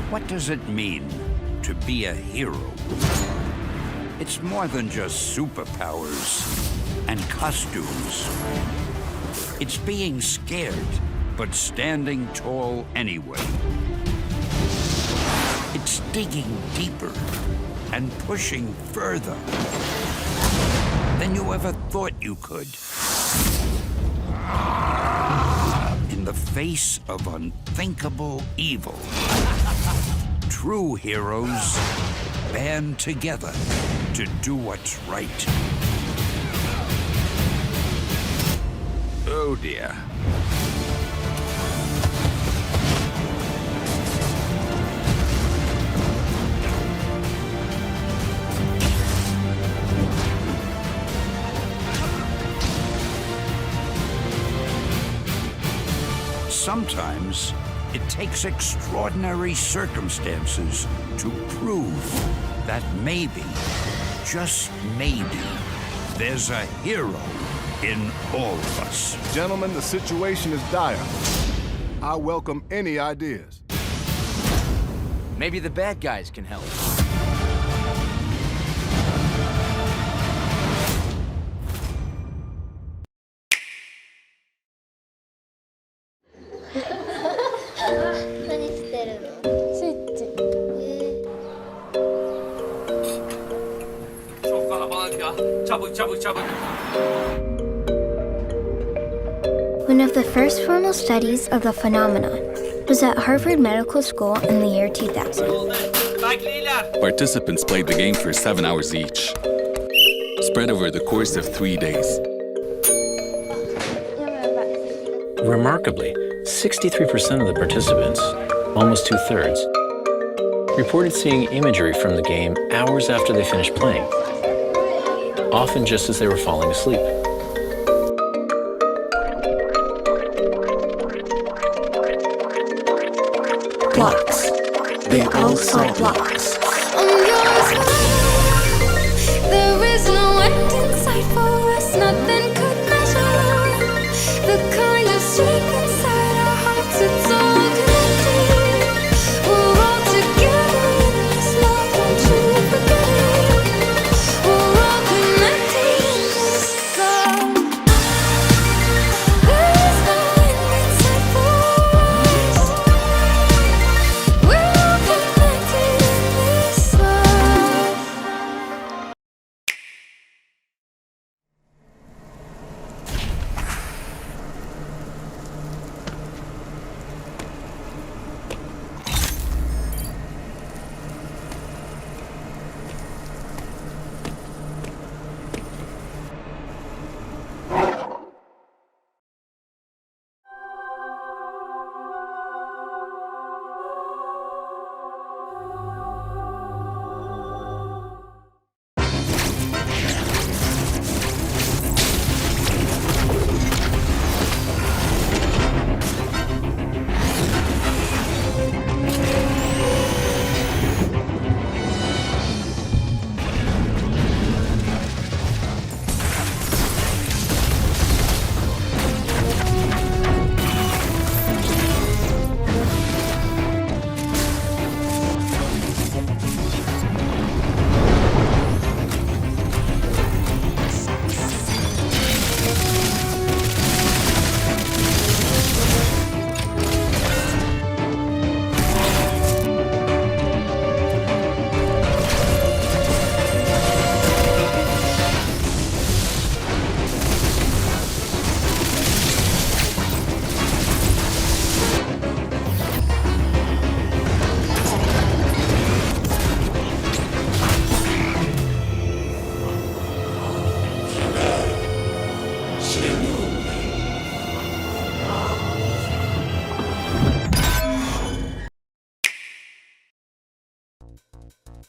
What does it mean to be a hero? It's more than just superpowers and costumes. It's being scared, but standing tall anyway. It's digging deeper and pushing further than you ever thought you could. In the face of unthinkable evil, true heroes band together to do what's right. Oh dear. Sometimes it takes extraordinary circumstances to prove that maybe, just maybe, there's a hero in all of us. Gentlemen, the situation is dire. I welcome any ideas. Maybe the bad guys can help. One of the first formal studies of the phenomenon was at Harvard Medical School in the year 2000. Participants played the game for 7 hours each, spread over the course of 3 days. Remarkably, 63% of the participants, almost two-thirds, reported seeing imagery from the game hours after they finished playing, often just as they were falling asleep. Blocks. They all saw blocks. There is no end in sight for us, nothing could measure the kind of strength inside our hearts. It's all connected. We're all together in this love, don't you forget it. We're all connected in this love. There is no end in sight for us. We're all connected in this love.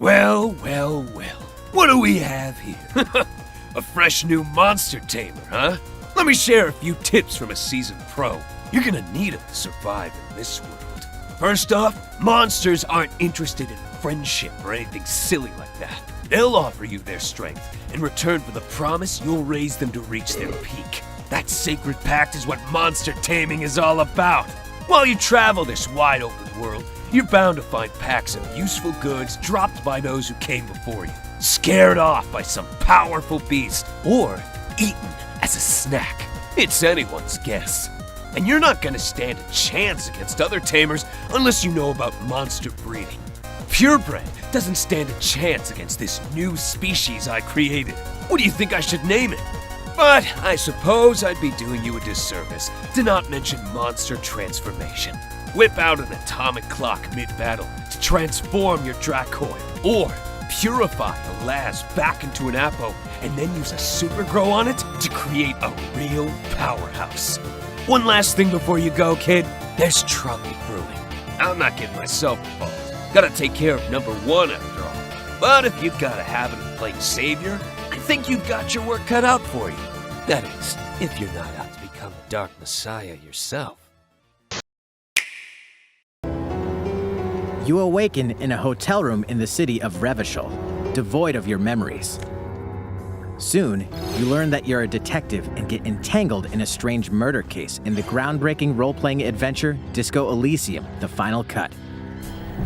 Well, well, well. What do we have here? A fresh new monster tamer, huh? Let me share a few tips from a seasoned pro. You're gonna need them to survive in this world. First off, monsters aren't interested in friendship or anything silly like that. They'll offer you their strength in return for the promise you'll raise them to reach their peak. That sacred pact is what monster taming is all about. While you travel this wide open world, you're bound to find packs of useful goods dropped by those who came before you, scared off by some powerful beast, or eaten as a snack. It's anyone's guess. And you're not gonna stand a chance against other tamers unless you know about monster breeding. Purebred doesn't stand a chance against this new species I created. What do you think I should name it? But I suppose I'd be doing you a disservice to not mention monster transformation. Whip out an atomic clock mid-battle to transform your Dracoid, or purify a Laz back into an Apo and then use a super grow on it to create a real powerhouse. One last thing before you go, kid. There's trouble brewing. I'm not getting myself involved. Gotta take care of number one after all. But if you've got a habit of playing savior, I think you've got your work cut out for you. That is, if you're not out to become a dark messiah yourself. You awaken in a hotel room in the city of Revachol, devoid of your memories. Soon, you learn that you're a detective and get entangled in a strange murder case in the groundbreaking role-playing adventure Disco Elysium: The Final Cut.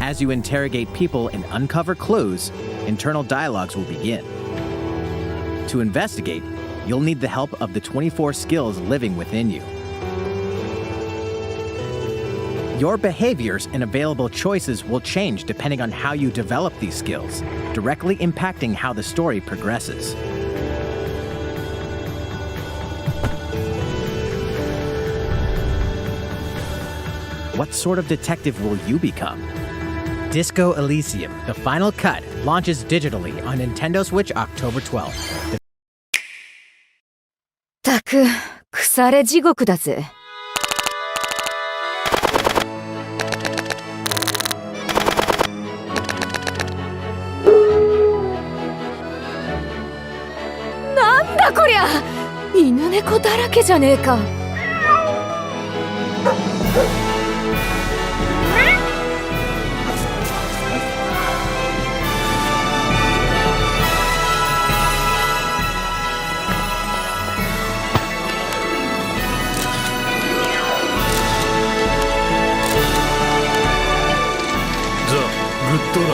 As you interrogate people and uncover clues, internal dialogues will begin. To investigate, you'll need the help of the 24 skills living within you. Your behaviors and available choices will change depending on how you develop these skills, directly impacting how the story progresses. What sort of detective will you become? Disco Elysium: The Final Cut launches digitally on Nintendo Switch October 12th. たく、腐れ地獄だぜ。なんだこりゃ！犬猫だらけじゃねえか。グッドライフ。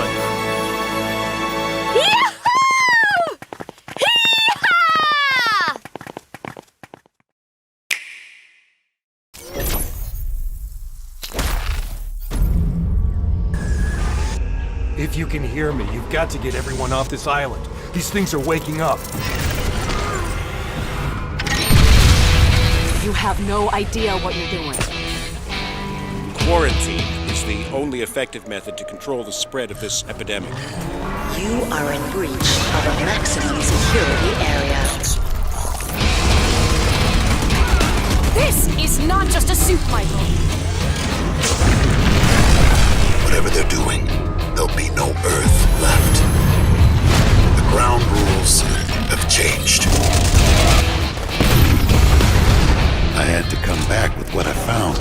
If you can hear me, you've got to get everyone off this island. These things are waking up. You have no idea what you're doing. Quarantine is the only effective method to control the spread of this epidemic. You are in breach of a maximum security area. This is not just a suit, Michael. Whatever they're doing, there'll be no Earth left. The ground rules have changed. I had to come back with what I found.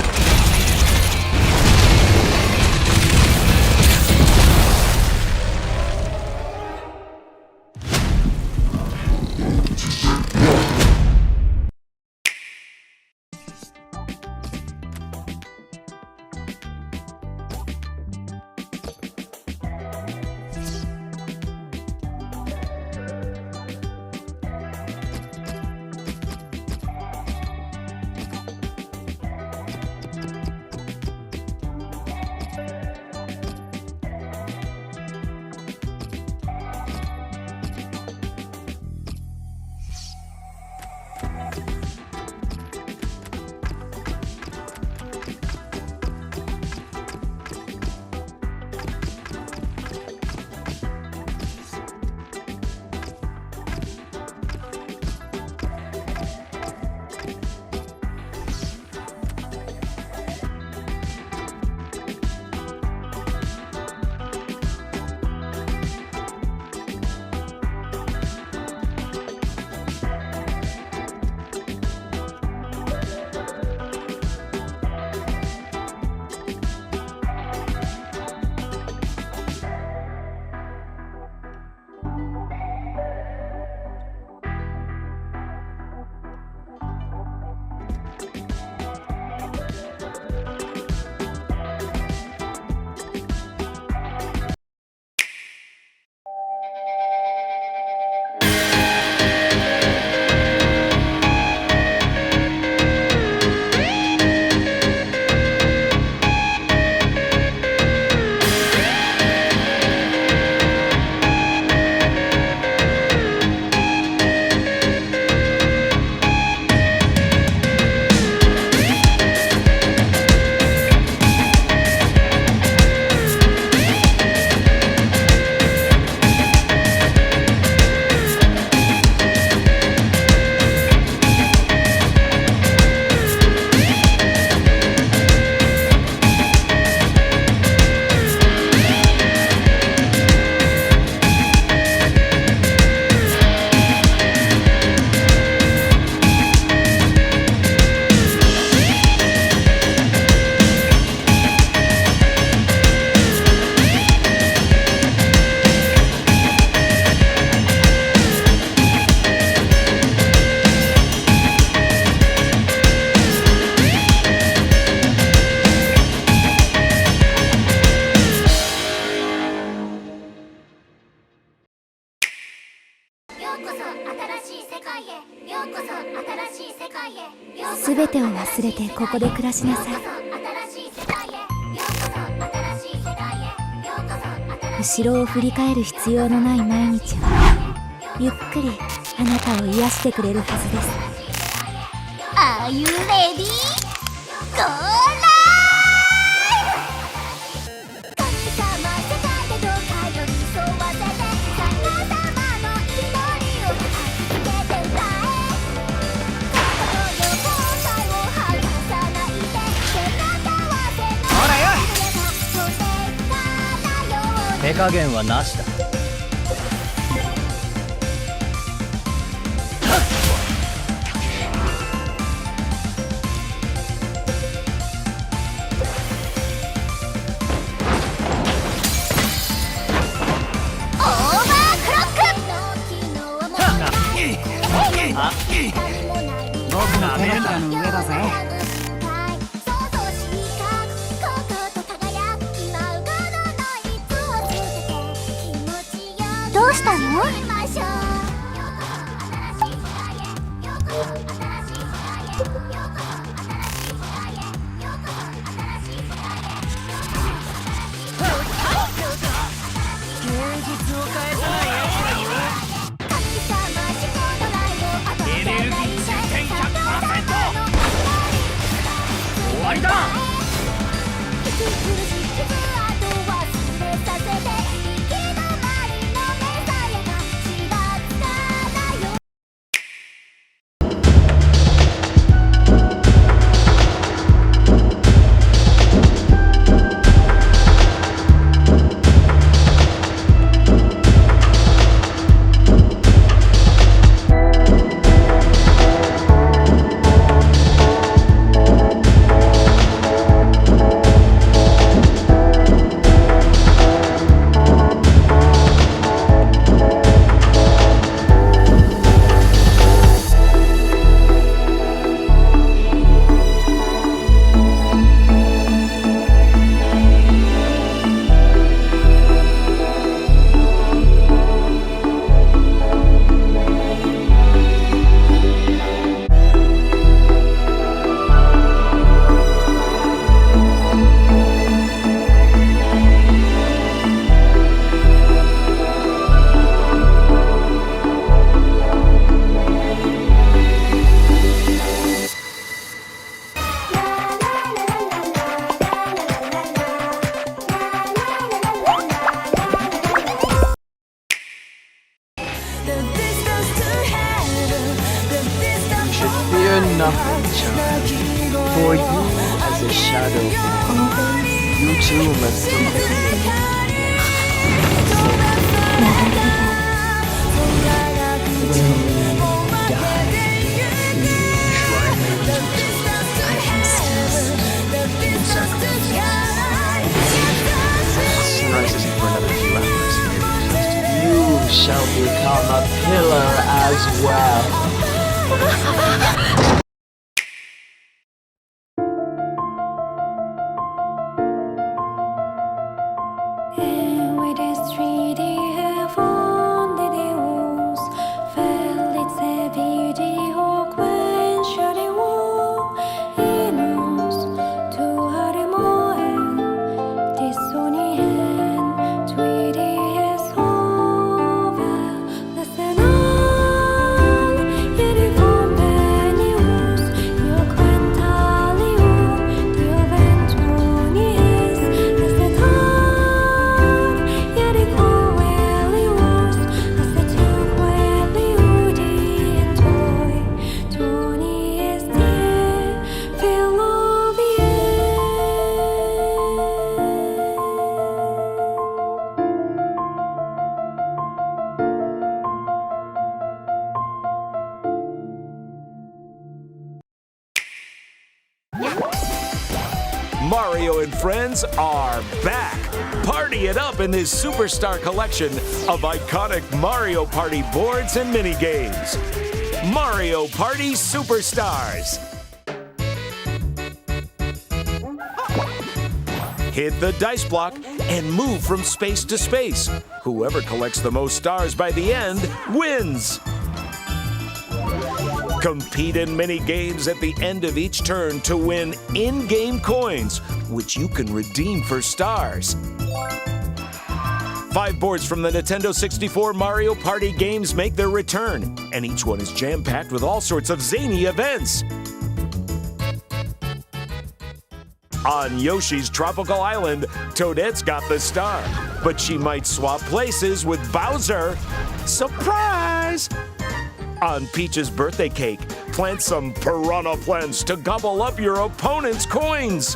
すべてを忘れてここで暮らしなさい。後ろを振り返る必要のない毎日はゆっくりあなたを癒してくれるはずです。 Are you ready? Go live! 手加減はなしだ。僕の手のひらの上だぜ。どうしたの？終わりだ。Nothing, child. For you, as a shadow, you too must Sunrise isn't for another few hours. You shall become a pillar as well. Mario and friends are back! Party it up in this Superstar collection of iconic Mario Party boards and minigames. Mario Party Superstars! Hit the dice block and move from space to space. Whoever collects the most stars by the end wins! Compete in mini games at the end of each turn to win in-game coins, which you can redeem for stars. 5 boards from the Nintendo 64 Mario Party games make their return, and each one is jam-packed with all sorts of zany events. On Yoshi's Tropical Island, Toadette's got the star, but she might swap places with Bowser. Surprise! On Peach's birthday cake, plant some piranha plants to gobble up your opponent's coins.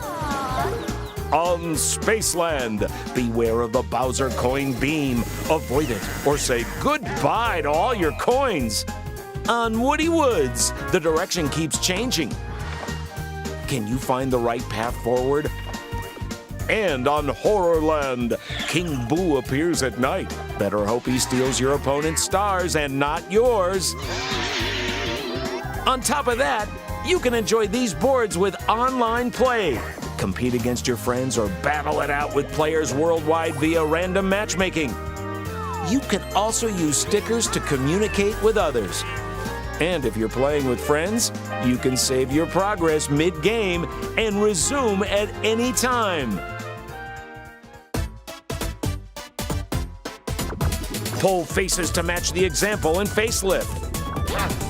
On Spaceland, beware of the Bowser coin beam. Avoid it or say goodbye to all your coins. On Woody Woods, the direction keeps changing. Can you find the right path forward? And on Horrorland, King Boo appears at night. Better hope he steals your opponent's stars and not yours. On top of that, you can enjoy these boards with online play. Compete against your friends or battle it out with players worldwide via random matchmaking. You can also use stickers to communicate with others. And if you're playing with friends, you can save your progress mid-game and resume at any time. Pull faces to match the example in Facelift.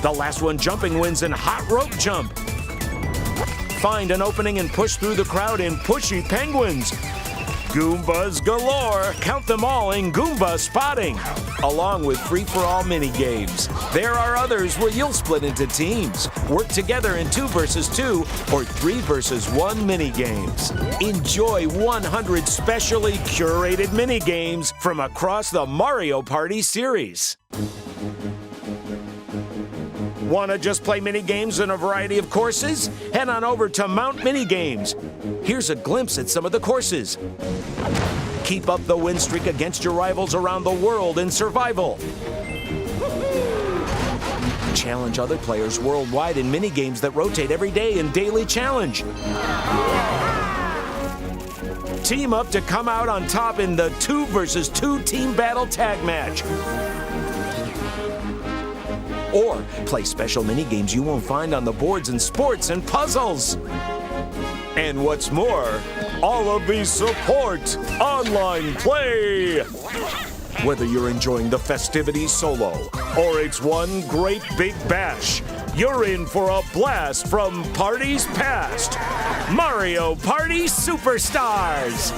The last one jumping wins in Hot Rope Jump. Find an opening and push through the crowd in Pushy Penguins. Goombas galore, count them all in Goomba Spotting, along with free-for-all mini-games. There are others where you'll split into teams, work together in 2 versus 2 or 3 versus 1 mini-games. Enjoy 100 specially curated mini-games from across the Mario Party series. Want to just play mini-games in a variety of courses? Head on over to Mount Mini-Games. Here's a glimpse at some of the courses. Keep up the win streak against your rivals around the world in survival. Challenge other players worldwide in mini-games that rotate every day in Daily Challenge. Team up to come out on top in the 2 versus 2 team battle tag match. Or play special mini-games you won't find on the boards in sports and puzzles. And what's more, all of these support online play. Whether you're enjoying the festivities solo or it's one great big bash, you're in for a blast from parties past. Mario Party Superstars!